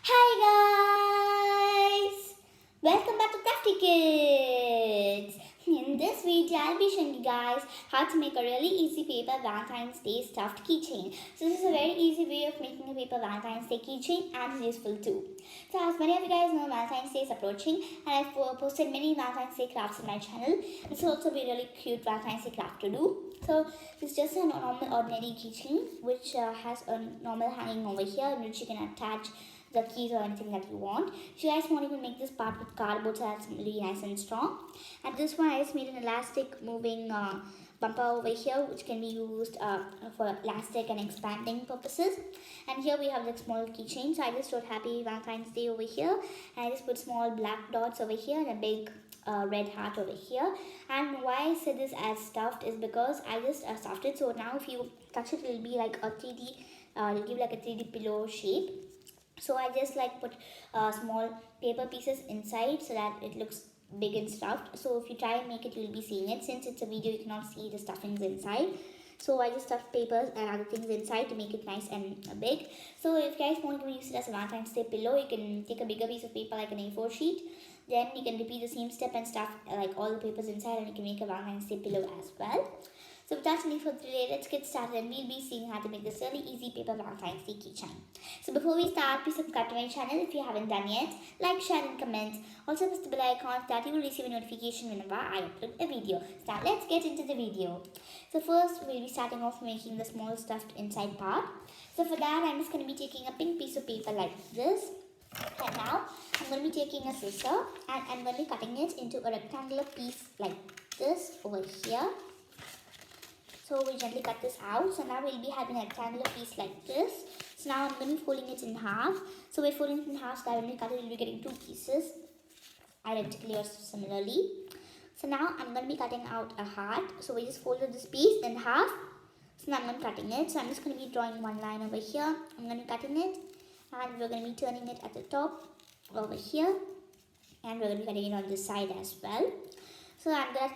Hi guys! Welcome back to Crafty Kids! In this video, I'll be showing you guys how to make a really easy paper Valentine's Day stuffed keychain. So this is a very easy way of making a paper Valentine's Day keychain and useful too. So as many of you guys know, Valentine's Day is approaching and I've posted many Valentine's Day crafts on my channel. This will also be a really cute Valentine's Day craft to do. So it's just a normal ordinary keychain which has a normal hanging over here in which you can attach the keys or anything that you want. If you guys want, you can make this part with cardboard so that's really nice and strong. And this one I just made an elastic moving bumper over here which can be used for elastic and expanding purposes. And here we have the small keychain. So I just wrote Happy Valentine's Day over here, and I just put small black dots over here and a big red heart over here. And why I said this as stuffed is because I just stuffed it. So now if you touch it, it will be like a 3D, it'll give like a 3D pillow shape. So I just put small paper pieces inside so that it looks big and stuffed. So if you try and make it, you'll be seeing it. Since it's a video, you cannot see the stuffings inside. So I just stuffed papers and other things inside to make it nice and big. So if you guys want to use it as a Valentine's Day pillow, you can take a bigger piece of paper like an A4 sheet. Then you can repeat the same step and stuff all the papers inside, and you can make a Valentine's Day pillow as well. So without any further delay, let's get started and we'll be seeing how to make this really easy paper Valentine's Day keychain. So before we start, please subscribe to my channel if you haven't done yet. Like, share and comment. Also press the bell icon so that you will receive a notification whenever I upload a video. So now let's get into the video. So first we'll be starting off making the small stuffed inside part. So for that, I'm just going to be taking a pink piece of paper like this. And now I'm going to be taking a scissor and I'm going to be cutting it into a rectangular piece like this over here. So we gently cut this out. So now we'll be having a rectangular piece like this. So now I'm going to be folding it in half. So we're folding it in half so that when we cut it, we'll be getting two pieces identically or similarly. So now I'm going to be cutting out a heart. So we just folded this piece in half. So now I'm going to be cutting it. So I'm just going to be drawing one line over here. I'm going to be cutting it. And we're going to be turning it at the top over here. And we're going to be cutting it on this side as well. So I'm good at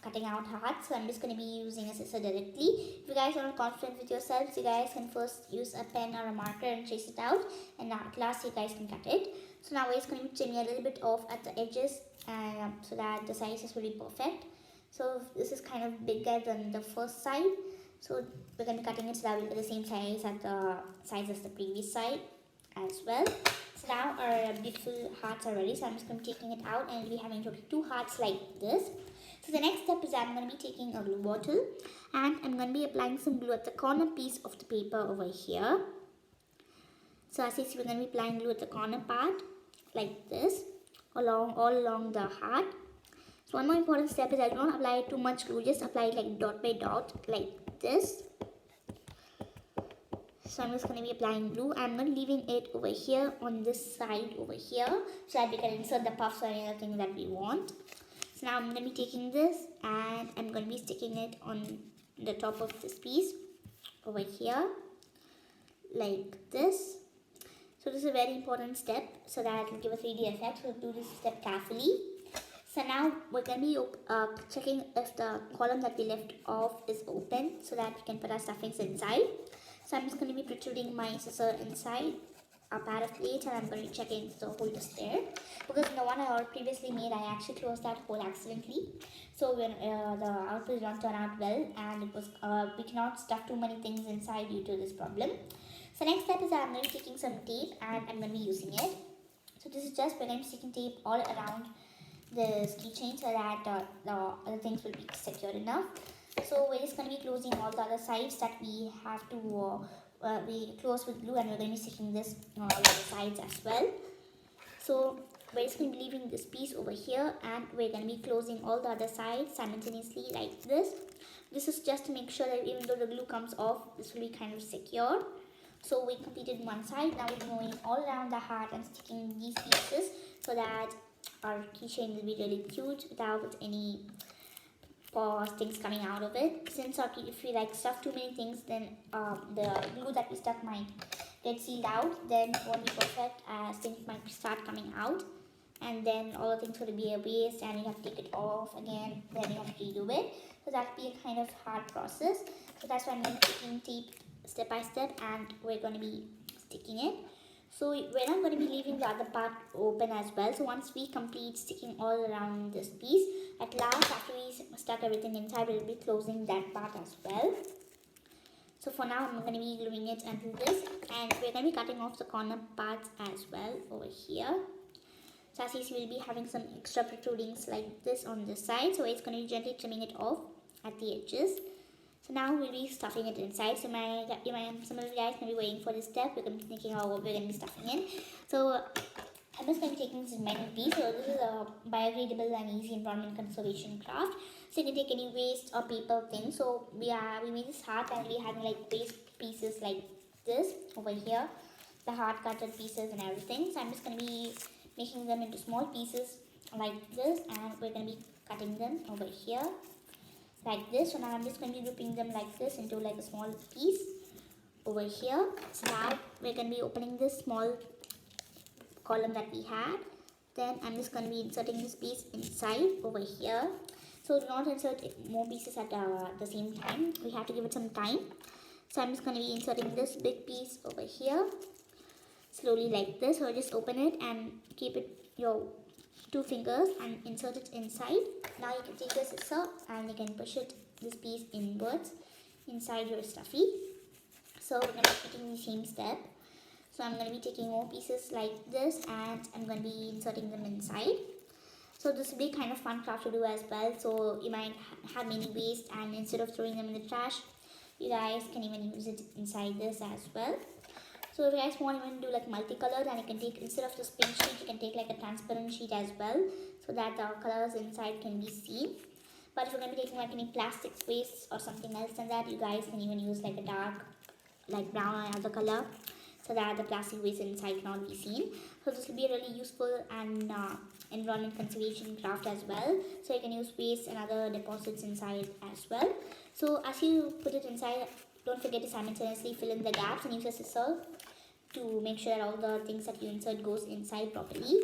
cutting out hearts, so I'm just going to be using a scissor directly. If you guys are not confident with yourselves, you guys can first use a pen or a marker and trace it out, and at last you guys can cut it. So now we're just going to be trimming a little bit off at the edges, and so that the sizes will be perfect. So this is kind of bigger than the first side, so we're going to be cutting it so that we'll get the same size as the previous side as well. So now our beautiful hearts are ready. So I'm just going to be taking it out and we'll be having totally two hearts like this. So the next step is I'm going to be taking a glue bottle and I'm going to be applying some glue at the corner piece of the paper over here. So as you see, we're going to be applying glue at the corner part like this all along the heart. So one more important step is I don't apply too much glue, just apply it like dot by dot like this. So I'm just going to be applying glue. I'm not leaving it over here on this side over here so that we can insert the puffs or anything that we want. So now I'm going to be taking this and I'm going to be sticking it on the top of this piece over here like this. So this is a very important step so that it will give a 3D effect. So do this step carefully. So now we're going to be checking if the column that we left off is open so that we can put our stuffings inside. So I'm just going to be protruding my scissor inside a pad of plate and I'm going to be checking if the hole is there. Because in the one I previously made, I actually closed that hole accidentally. So when the output did not turn out well and it was we cannot stuff too many things inside due to this problem. So next step is I'm going to be taking some tape and I'm going to be using it. So this is just when I'm sticking tape all around this keychain so that the other things will be secure enough. So we're just going to be closing all the other sides that we have to we close with glue, and we're going to be sticking this on all the other sides as well. So we're just going to be leaving this piece over here and we're going to be closing all the other sides simultaneously like this. This is just to make sure that even though the glue comes off, this will be kind of secure. So we completed one side. Now we're going all around the heart and sticking these pieces so that our keychain will be really cute without any things coming out of it. Since if we stuff too many things, then the glue that we stuck might get sealed out, then it won't be perfect as things might start coming out and then all the things will be a waste and you have to take it off again, then you have to redo it. So that will be a kind of hard process. So that's why I'm going to be taking tape step by step and we're going to be sticking it. So we're not going to be leaving the other part open as well. So once we complete sticking all around this piece, at last after we stuck everything inside, we'll be closing that part as well. So for now, I'm going to be gluing it until this, and we're going to be cutting off the corner parts as well over here. So as you see, we'll be having some extra protrudings like this on this side. So it's going to be gently trimming it off at the edges. So now we'll be stuffing it inside. So some of you guys may be waiting for this step. We're going to be thinking about what we're going to be stuffing in. So I'm just going to be taking this remaining piece. So this is a biodegradable and easy environment conservation craft. So you can take any waste or paper thing. So we made this heart, and we having like waste pieces like this over here, the heart cutted pieces and everything. So I'm just going to be making them into small pieces like this, and we're going to be cutting them over here like this. So now I'm just going to be grouping them like this into like a small piece over here. So now we're going to be opening this small column that we had. Then I'm just going to be inserting this piece inside over here. So do not insert more pieces at the same time. We have to give it some time. So I'm just going to be inserting this big piece over here slowly like this. So just open it and keep it your 2 fingers and insert it inside. Now you can take your scissor and you can push this piece inwards inside your stuffy. So we're going to be taking the same step. So I'm going to be taking more pieces like this, and I'm going to be inserting them inside. So this will be kind of fun craft to do as well. So you might have many waste, and instead of throwing them in the trash, you guys can even use it inside this as well. So if you guys want to even do like multicolored, and you can take, instead of just pink sheet, you can take like a transparent sheet as well, so that the colors inside can be seen. But if you're going to be taking like any plastic waste or something else than that, you guys can even use like a dark, like brown or other color, so that the plastic waste inside cannot be seen. So this will be a really useful and environment conservation craft as well. So you can use waste and other deposits inside as well. So as you put it inside, don't forget to simultaneously fill in the gaps and use a scissor to make sure all the things that you insert goes inside properly.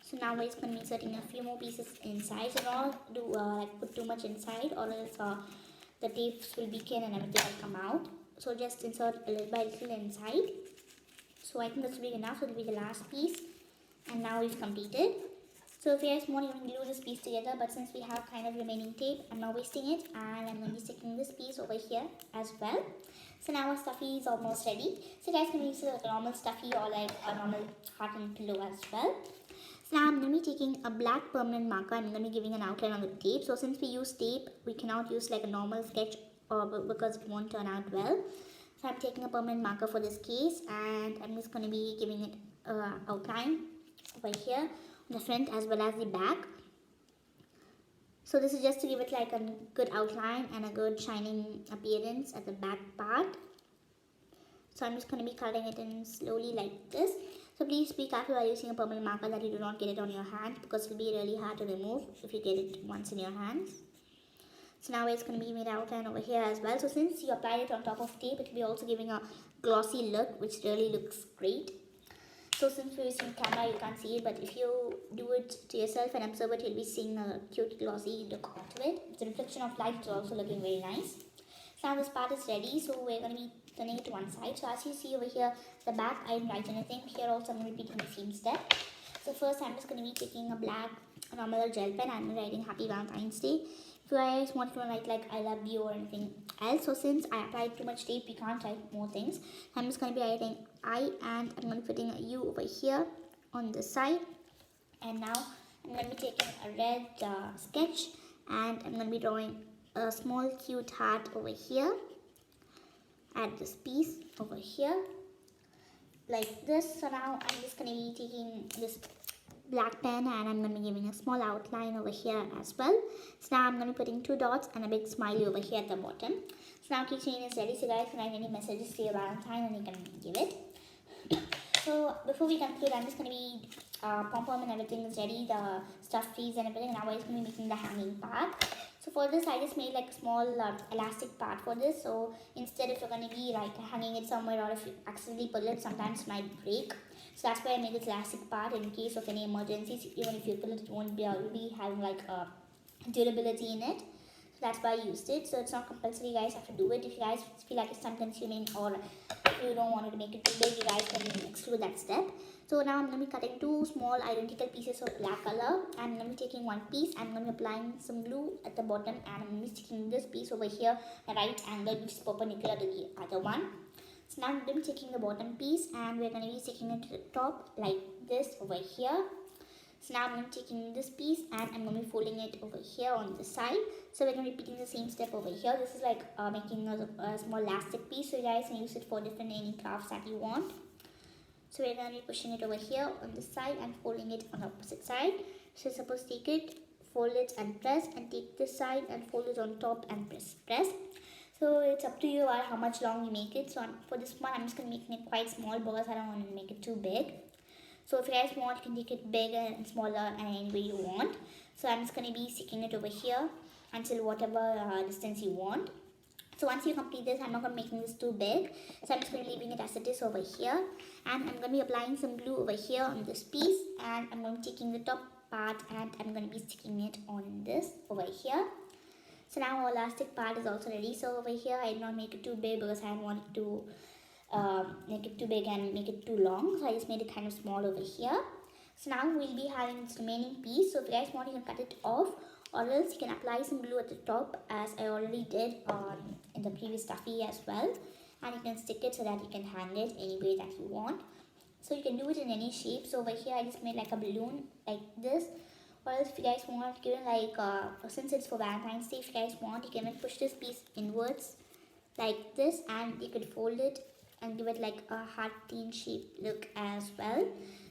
So now we're just going to be inserting a few more pieces inside. So don't do like put too much inside, or else the tapes will weaken and everything will come out. So just insert a little by little inside. So I think this will be enough. So it will be the last piece, and now we've completed. So if you guys want, you can glue this piece together, but since we have kind of remaining tape, I'm not wasting it, and I'm going to be sticking this piece over here as well. So now our stuffy is almost ready. So you guys can use it like a normal stuffy or like a normal heart and pillow as well. So now I'm going to be taking a black permanent marker, and I'm going to be giving an outline on the tape. So since we use tape, we cannot use like a normal sketch because it won't turn out well. So I'm taking a permanent marker for this case, and I'm just going to be giving it outline over here, the front as well as the back. So this is just to give it like a good outline and a good shining appearance at the back part. So I'm just going to be cutting it in slowly like this. So please be careful while using a permanent marker that you do not get it on your hand, because it will be really hard to remove if you get it once in your hands. So now it's going to be made outline over here as well. So since you applied it on top of tape, it will be also giving a glossy look, which really looks great. So since we're using camera, you can't see it, but if you do it to yourself and observe it, you'll be seeing a cute glossy look onto it. The reflection of light is also looking very nice. So now this part is ready, so we're going to be turning it to one side. So as you see over here, the back, I didn't write anything. Here also I'm repeating the same step. So first I'm just going to be taking a black normal gel pen, and I'm writing Happy Valentine's Day. If you guys want to write like I love you or anything else, so since I applied too much tape, we can't write more things. I'm just going to be writing I, and I'm going to be putting a U over here on the side. And now I'm going to be taking a red sketch, and I'm going to be drawing a small cute heart over here at this piece over here like this. So now I'm just going to be taking this black pen, and I'm going to be giving a small outline over here as well. So now I'm going to be putting 2 dots and a big smiley over here at the bottom. So now keychain is ready, so guys can write any messages to your Valentine and you can give it. So before we conclude, I'm just going to be pom-pom and everything is ready, the stuff trees and everything. Now I'm just going to be making the hanging part. So for this, I just made like a small elastic part for this. So instead, if you're going to be like hanging it somewhere, or if you accidentally pull it, sometimes it might break. So that's why I made this elastic part in case of any emergencies. Even if you pull it, it won't be having like a durability in it. That's why I used it. So it's not compulsory, you guys have to do it. If you guys feel like it's time consuming, or if you don't want it to make it too big, you guys can exclude that step. So now I'm going to be cutting two small identical pieces of black color. I'm going to be taking one piece, I'm going to be applying some glue at the bottom, and I'm going to be sticking this piece over here at a right angle, which is perpendicular to the other one. So now I'm going to be taking the bottom piece, and we're going to be sticking it to the top like this over here. So now I'm going to be taking this piece, and I'm going to be folding it over here on the side. So we're going to be repeating the same step over here. This is like making a small elastic piece, so you guys can use it for different any crafts that you want. So we're going to be pushing it over here on this side and folding it on the opposite side. So suppose take it, fold it and press, and take this side and fold it on top and press. So it's up to you how much long you make it. So for this one, I'm just going to make it quite small because I don't want to make it too big. So if you guys want, you can take it bigger and smaller and any way you want. So I'm just going to be sticking it over here until whatever distance you want. So once you complete this, I'm not going to be making this too big. So I'm just going to be leaving it as it is over here. And I'm going to be applying some glue over here on this piece. And I'm going to be taking the top part and I'm going to be sticking it on this over here. So now our elastic part is also ready. So over here, I did not make it too big because I wanted to make it too big and make it too long. So I just made it kind of small over here. So now we'll be having this remaining piece. So if you guys want, you can cut it off, or else you can apply some glue at the top, as I already did in the previous stuffy as well. And you can stick it so that you can hang it any way that you want. So you can do it in any shape. So over here I just made like a balloon like this. Or else if you guys want, given like since it's for Valentine's Day, if you guys want, you can even push this piece inwards like this, and you could fold it and give it like a heart-teen shape look as well.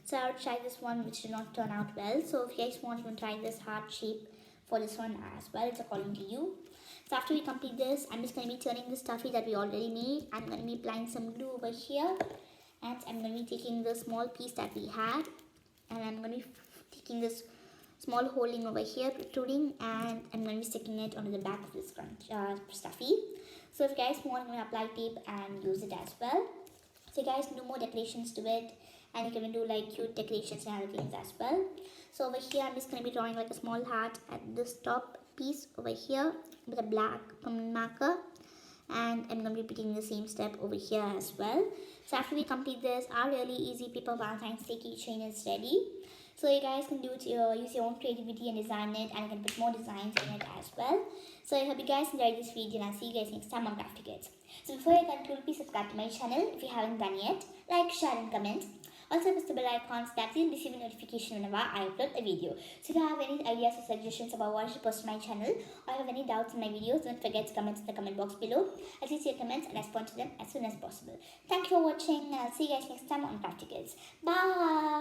So I would try this one, which did not turn out well. So if you guys want, you can try this heart shape for this one as well. It's according to you. So after we complete this, I'm just going to be turning the stuffy that we already made. I'm going to be applying some glue over here, and I'm going to be taking the small piece that we had, and I'm going to be taking this small holding over here protruding, and I'm going to be sticking it onto the back of this stuffy. So if you guys want, I'm going to apply tape and use it as well. So you guys can do more decorations to it, and you can even do like cute decorations and other things as well. So over here, I'm just going to be drawing like a small heart at this top piece over here with a black permanent marker, and I'm going to be repeating the same step over here as well. So after we complete this, our really easy paper Valentine's Day keychain is ready. So you guys can do it, use your own creativity and design it, and you can put more designs in it as well. So I hope you guys enjoyed this video, and I'll see you guys next time on Crafty Kids. So before I conclude, please subscribe to my channel if you haven't done yet. Like, share and comment. Also press the bell icon so that you'll receive a notification whenever I upload a video. So if you have any ideas or suggestions about what I should post on my channel, or have any doubts in my videos, don't forget to comment in the comment box below. I'll see your comments and respond to them as soon as possible. Thank you for watching, and I'll see you guys next time on Crafty Kids. Bye!